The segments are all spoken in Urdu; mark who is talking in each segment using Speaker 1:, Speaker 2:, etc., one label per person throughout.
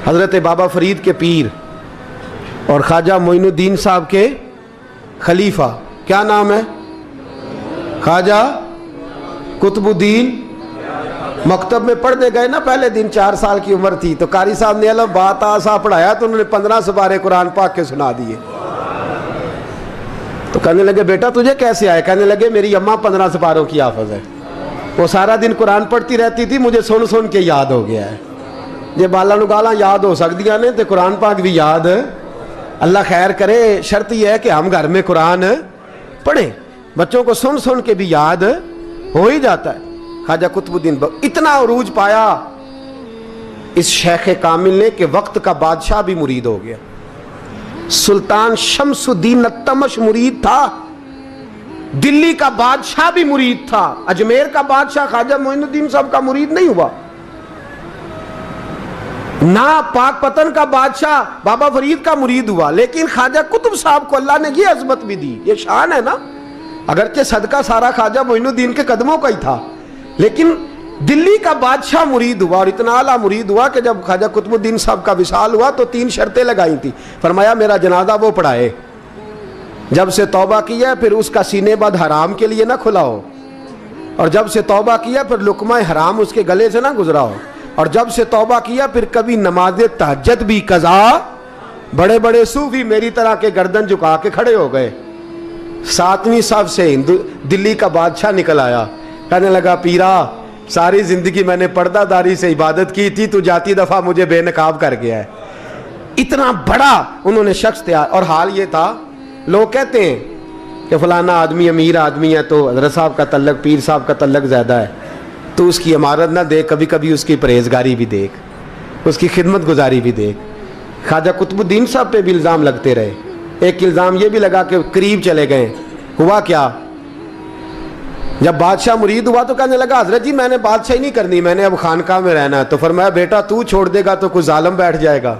Speaker 1: حضرت بابا فرید کے پیر اور خواجہ معین الدین صاحب کے خلیفہ، کیا نام ہے؟ خواجہ قطب الدین۔ مکتب میں پڑھنے گئے نا پہلے دن، 4 سال کی عمر تھی، تو قاری صاحب نے الف با تا سا پڑھایا تو انہوں نے 15 سپارے قرآن پاک کے سنا دیے۔ تو کہنے لگے بیٹا تجھے کیسے آئے؟ کہنے لگے میری اماں 15 سپاروں کی حافظ ہے، وہ سارا دن قرآن پڑھتی رہتی تھی، مجھے سن سن کے یاد ہو گیا ہے۔ یہ بالا نو گالاں یاد ہو سکدیاں نے تے قرآن پاک بھی یاد، اللہ خیر کرے۔ شرط یہ ہے کہ ہم گھر میں قرآن پڑھیں، بچوں کو سن سن کے بھی یاد ہو ہی جاتا ہے۔ خواجہ قطب الدین اتنا عروج پایا اس شیخ کامل نے کہ وقت کا بادشاہ بھی مرید ہو گیا۔ سلطان شمس الدین التمش مرید تھا، دلی کا بادشاہ بھی مرید تھا، اجمیر کا بادشاہ خواجہ معین الدین صاحب کا مرید نہیں ہوا، نہ پاک پتن کا بادشاہ بابا فرید کا مرید ہوا، لیکن خواجہ قطب صاحب کو اللہ نے یہ عظمت بھی دی۔ یہ شان ہے نا، اگرچہ صدقہ سارا خواجہ معین الدین کے قدموں کا ہی تھا، لیکن دلی کا بادشاہ مرید ہوا، اور اتنا اعلیٰ مرید ہوا کہ جب خواجہ قطب الدین صاحب کا وصال ہوا تو 3 شرطیں لگائی تھی۔ فرمایا میرا جنازہ وہ پڑھائے، جب سے توبہ کیا پھر اس کا سینے بد حرام کے لیے نہ کھلا ہو، اور جب سے توبہ کیا پھر لقمہ حرام اس کے گلے سے نہ گزرا ہو، اور جب سے توبہ کیا پھر کبھی نماز تہجد بھی قضا۔ بڑے بڑے صوفی میری طرح کے گردن جھکا کے کھڑے ہو گئے۔ 7ویں صف سے دلی کا بادشاہ نکل آیا، کہنے لگا پیرا ساری زندگی میں نے پردہ داری سے عبادت کی تھی، تو جاتی دفعہ مجھے بے نقاب کر گیا ہے۔ اتنا بڑا انہوں نے شخص تھا، اور حال یہ تھا لوگ کہتے ہیں کہ فلانا آدمی امیر آدمی ہے تو حضرت صاحب کا تعلق، پیر صاحب کا تعلق زیادہ ہے، تو اس کی عمارت نہ دیکھ، کبھی کبھی اس کی پرہیزگاری بھی دیکھ، اس کی خدمت گزاری بھی دیکھ۔ خواجہ قطب الدین صاحب پہ بھی الزام لگتے رہے۔ ایک الزام یہ بھی لگا کہ قریب چلے گئے۔ ہوا کیا؟ جب بادشاہ مرید ہوا تو کہنے لگا حضرت جی میں نے بادشاہی نہیں کرنی، میں نے اب خانقاہ میں رہنا ہے۔ تو فرمایا بیٹا تو چھوڑ دے گا تو کوئی ظالم بیٹھ جائے گا،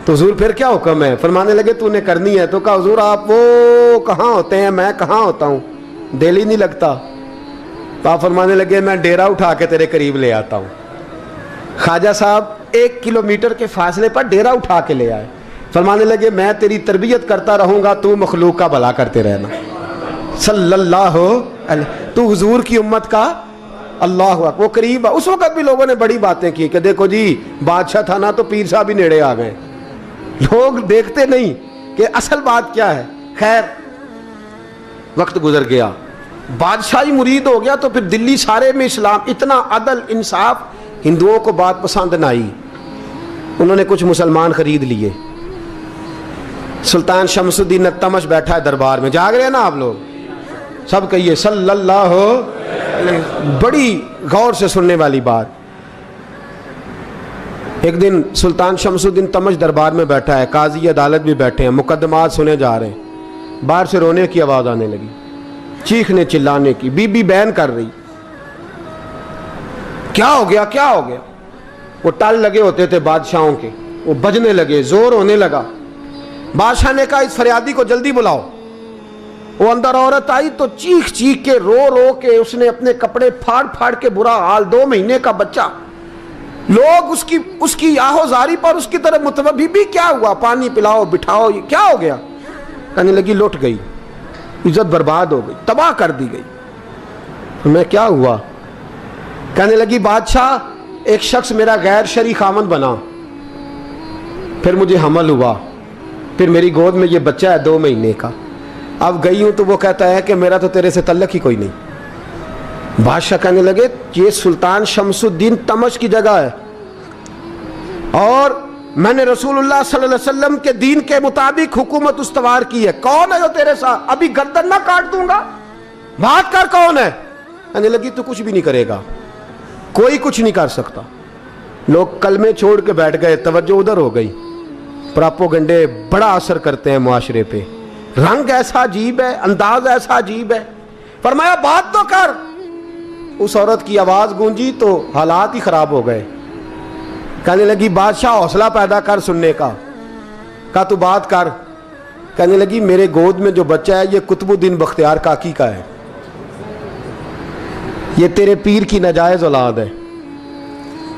Speaker 1: تو حضور پھر کیا حکم ہے؟ فرمانے لگے تو نے کرنی ہے۔ تو کہا حضور آپ وہ کہاں ہوتے ہیں، میں کہاں ہوتا ہوں، دل ہی نہیں لگتا۔ تو آپ فرمانے لگے میں ڈیرا اٹھا کے تیرے قریب لے آتا ہوں۔ خواجہ صاحب 1 کلومیٹر کے فاصلے پر ڈیرا اٹھا کے لے آئے۔ فرمانے لگے میں تیری تربیت کرتا رہوں گا، تو مخلوق کا بھلا کرتے رہنا۔ صلی اللہ علیہ، تو حضور کی امت کا اللہ اکبر، وہ قریب۔ اس وقت بھی لوگوں نے بڑی باتیں کی کہ دیکھو جی بادشاہ تھا نا تو پیر صاحب ہی نیڑے آ گئے۔ لوگ دیکھتے نہیں کہ اصل بات کیا ہے۔ خیر وقت گزر گیا، بادشاہی مرید ہو گیا، تو پھر دلی سارے میں اسلام، اتنا عدل انصاف، ہندوؤں کو بات پسند نہ آئی، انہوں نے کچھ مسلمان خرید لیے۔ سلطان شمس الدین التمش بیٹھا ہے دربار میں، جاگ رہے ہیں نا آپ لوگ؟ سب کہیے صلی اللہ علیہ۔ بڑی غور سے سننے والی بات۔ ایک دن سلطان شمس الدین تمش دربار میں بیٹھا ہے، قاضی عدالت بھی بیٹھے ہیں، مقدمات سنے جا رہے ہیں۔ باہر سے رونے کی آواز آنے لگی، چیخنے چلانے کی، بی بی بیان کر رہی۔ کیا ہو گیا کیا ہو گیا؟ وہ ٹال لگے ہوتے تھے بادشاہوں کے، وہ بجنے لگے، زور ہونے لگا۔ بادشاہ نے کہا اس فریادی کو جلدی بلاؤ۔ وہ اندر عورت آئی تو چیخ چیخ کے رو رو کے اس نے اپنے کپڑے پھاڑ پھاڑ کے، برا حال، 2 مہینے کا بچہ، لوگ اس کی آہو زاری پر اس کی طرف متوجہ بھی کیا ہوا، پانی پلاؤ بٹھاؤ، یہ کیا ہو گیا؟ کہنے لگی لٹ گئی، عزت برباد ہو گئی، تباہ کر دی گئی۔ میں کیا ہوا؟ کہنے لگی بادشاہ ایک شخص میرا غیر شرعی خامند بنا، پھر مجھے حمل ہوا، پھر میری گود میں یہ بچہ ہے 2 مہینے کا، اب گئی ہوں تو وہ کہتا ہے کہ میرا تو تیرے سے تعلق ہی کوئی نہیں۔ بادشاہ کہنے لگے یہ سلطان شمس الدین تمش کی جگہ ہے، اور میں نے رسول اللہ صلی اللہ علیہ وسلم کے دین کے مطابق حکومت استوار کی ہے، کون ہے جو تیرے ساتھ؟ ابھی گردن نہ کاٹ دوں گا، بات کر کون ہے؟ کہنے لگی تو کچھ بھی نہیں کرے گا، کوئی کچھ نہیں کر سکتا۔ لوگ کلمے چھوڑ کے بیٹھ گئے، توجہ ادھر ہو گئی۔ پراپوگنڈے بڑا اثر کرتے ہیں معاشرے پہ، رنگ ایسا عجیب ہے، انداز ایسا عجیب ہے۔ فرمایا بات تو کر۔ اس عورت کی آواز گونجی تو حالات ہی خراب ہو گئے۔ کہنے لگی بادشاہ حوصلہ پیدا کر سننے کا۔ کہا تو بات کر۔ کہنے لگی میرے گود میں جو بچہ ہے یہ قطب الدین بختیار کاکی کا ہے، یہ تیرے پیر کی ناجائز اولاد ہے۔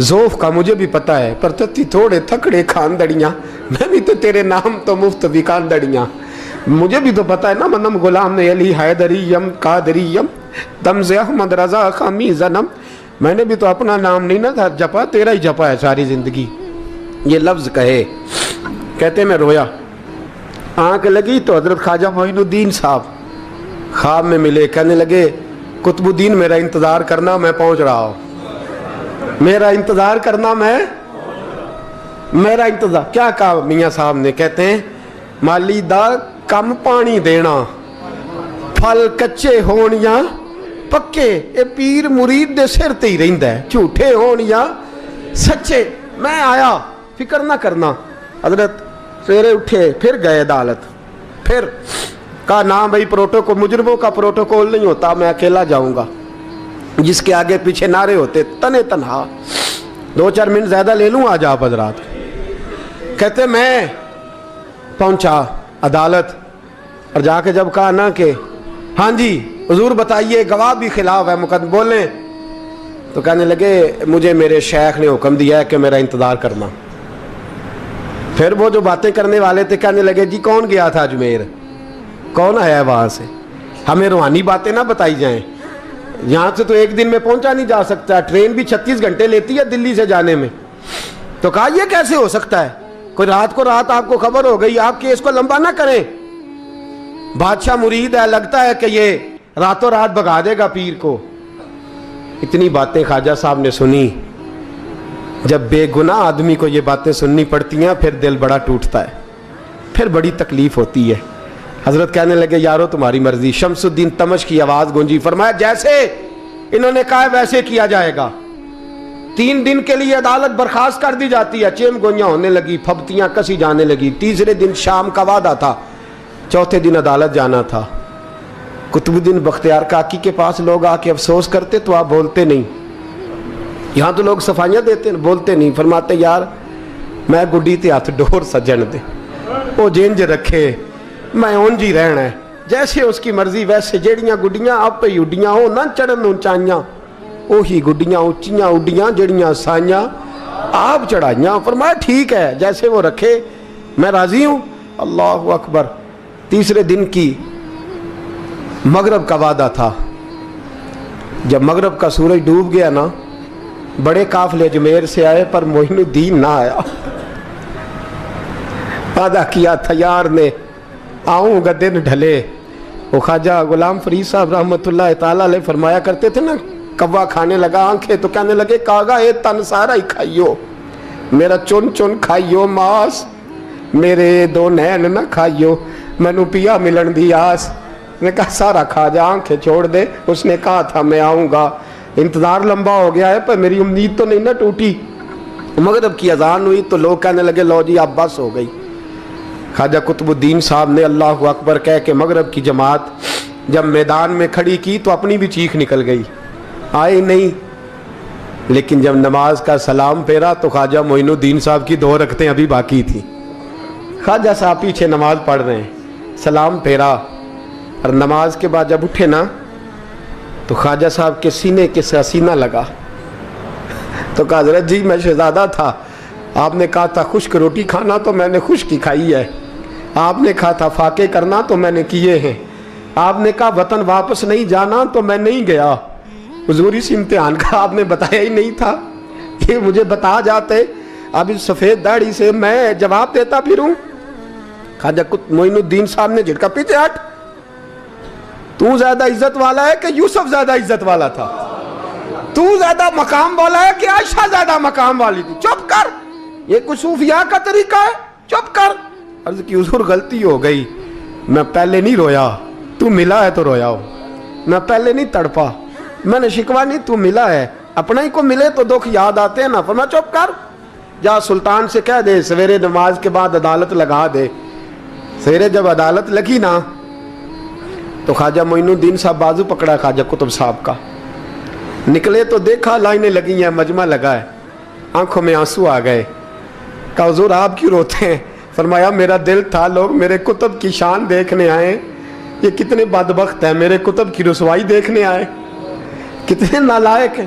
Speaker 1: ذوف کا مجھے بھی پتہ ہے، پر تتی تھوڑے تھکڑے خاندڑیاں، میں بھی تو تیرے نام تو مفت بھی خاندڑیاں، مجھے بھی تو پتہ ہے نا، منم غلام نے علی حیدریم قادریم تمز احمد رضا خامی زنم، میں نے بھی تو اپنا نام نہیں نہ جپا، تیرا ہی جپا ہے ساری زندگی۔ یہ لفظ کہے، کہتے میں رویا، آنکھ لگی تو حضرت خواجہ معین الدین صاحب خواب میں ملے، کہنے لگے قطب الدین میرا انتظار کرنا، میں پہنچ رہا ہوں، میرا انتظار کرنا، میرا انتظار۔ کیا کہا میاں صاحب نے؟ کہتے ہیں مالی دا کم پانی دینا، پھل کچے ہون یا پکے، اے پیر مرید دے سر تے ہی رہندا ہے، جھوٹے ہون یا سچے۔ میں آیا، فکر نہ کرنا۔ حضرت سویرے اٹھے، پھر گئے عدالت، پھر کہا نا بھائی پروٹوکول، مجرموں کا پروٹوکول نہیں ہوتا، میں اکیلا جاؤں گا، جس کے آگے پیچھے نعرے ہوتے تنے تنہا، 2-4 منٹ زیادہ لے لوں آج آپ حضرات۔ کہتے میں پہنچا عدالت، اور جا کے جب کہا نا کہ ہاں جی حضور بتائیے، گواہ بھی خلاف ہے، مقدم بولیں، تو کہنے لگے مجھے میرے شیخ نے حکم دیا ہے کہ میرا انتظار کرنا۔ پھر وہ جو باتیں کرنے والے تھے کہنے لگے جی کون گیا تھا اجمیر، کون آیا ہے وہاں سے، ہمیں روحانی باتیں نہ بتائی جائیں، یہاں سے تو ایک دن میں پہنچا نہیں جا سکتا، ٹرین بھی 36 گھنٹے لیتی ہے دلی سے جانے میں۔ تو کہا یہ کیسے ہو سکتا ہے، کوئی رات کو رات آپ کو خبر ہو گئی، آپ کیس کو لمبا نہ کریں، بادشاہ مرید ہے، لگتا ہے کہ یہ راتوں رات بھگا دے گا پیر کو۔ اتنی باتیں خواجہ صاحب نے سنی۔ جب بے گناہ آدمی کو یہ باتیں سننی پڑتی ہیں پھر دل بڑا ٹوٹتا ہے، پھر بڑی تکلیف ہوتی ہے۔ حضرت کہنے لگے یارو تمہاری مرضی۔ شمس الدین تمش کی آواز گونجی، فرمایا جیسے انہوں نے کہا ویسے کیا جائے گا۔ 3 دن کے لیے عدالت برخاست کر دی جاتی ہے۔ چیم گوئیاں ہونے لگی، پھبتیاں کسی جانے لگی۔ تیسرے دن شام کا وعدہ تھا، چوتھے دن عدالت جانا تھا۔ قطب الدین بختیار کاکی کے پاس لوگ آ کے افسوس کرتے تو آپ بولتے نہیں، یہاں تو لوگ صفائیاں دیتے بولتے نہیں، فرماتے یار میں گڈی تے ہاتھ ڈور سجن دے، وہ جینج رکھے، میں اونج ہی رہنا ہے، جیسے اس کی مرضی ویسے، جیڑیاں گڈیاں آپ پہ اڈیاں ہو نہ چڑھن اونچائیاں، وہی گڈیاں اونچیاں اڈیاں جیڑیاں سائیاں آپ چڑھائیاں۔ فرمایا ٹھیک ہے جیسے وہ رکھے، میں راضی ہوں۔ اللہ اکبر۔ تیسرے دن کی مغرب کا وعدہ تھا، جب مغرب کا سورج ڈوب گیا نا، بڑے قافلے اجمیر سے آئے پر معین الدین نہ آیا۔ وعدہ کیا تھا یار نے، آؤں گا دن ڈھلے۔ وہ خواجہ غلام فرید صاحب رحمۃ اللہ تعالیٰ علیہ فرمایا کرتے تھے نا، کوا کھانے لگا آنکھیں تو کہنے لگے کاغا اے تن سارا ہی کھائیو، میرا چن چن کھائیو ماس، میرے 2 نین نہ کھائیو، مینو پیا ملن دی آس۔ نے کہا سارا کھا جا، آنکھیں چھوڑ دے۔ اس نے کہا تھا میں آؤں گا، انتظار لمبا ہو گیا ہے پر میری امید تو نہیں نہ ٹوٹی۔ مغرب کی اذان ہوئی تو لوگ کہنے لگے لو جی اب بس ہو گئی۔ خواجہ قطب الدین صاحب نے اللہ اکبر کہہ کے مغرب کی جماعت جب میدان میں کھڑی کی تو اپنی بھی چیخ نکل گئی، آئے نہیں۔ لیکن جب نماز کا سلام پھیرا تو خواجہ معین الدین صاحب کی 2 رکعتیں ابھی باقی تھیں۔ خواجہ صاحب پیچھے نماز پڑھ رہے ہیں، سلام پھیرا، اور نماز کے بعد جب اٹھے نا تو خواجہ صاحب کے سینے کے سینہ لگا، تو کہا حضرت جی میں شہزادہ تھا، آپ نے کہا تھا خشک روٹی کھانا تو میں نے خشک کی کھائی ہے، آپ نے کہا تھا فاقے کرنا تو میں نے کیے ہیں، آپ نے کہا وطن واپس نہیں جانا تو میں نہیں گیا۔ حضور اس امتحان کا آپ نے بتایا ہی نہیں تھا، یہ مجھے بتا جاتے اب اس سفید داڑھی سے میں جواب دیتا پھروں۔ خواجہ معین الدین صاحب نے جھٹکا، پیچھے ہٹ، تو زیادہ عزت والا ہے کہ یوسف زیادہ عزت والا تھا؟ تو زیادہ مقام والا ہے کہ عائشہ زیادہ مقام والی تھی؟ چپ کر، یہ کوئی صوفیاء کا طریقہ ہے؟ چپ کر۔ عرض کی حضور غلطی ہو گئی، میں پہلے نہیں رویا، تو ملا ہے تو رویا ہو، میں پہلے نہیں تڑپا، میں نے شکوا نہیں، تو ملا ہے، اپنا ہی کو ملے تو دکھ یاد آتے ہیں نا۔ فرمایا چپ کر، جا سلطان سے کہہ دے سویرے نماز کے بعد عدالت لگا دے۔ سویرے جب عدالت لگی نا تو خواجہ معین الدین صاحب بازو پکڑا خواجہ قطب صاحب کا، نکلے تو دیکھا لائنیں لگی ہیں، مجمع لگا ہے، آنکھوں میں آنسو آ گئے۔ کہا حضور آپ کیوں روتے ہیں؟ فرمایا میرا دل تھا لوگ میرے کتب کی شان دیکھنے آئے، یہ کتنے بدبخت ہیں، میرے کتب کی رسوائی دیکھنے آئے، کتنے نالائق ہیں۔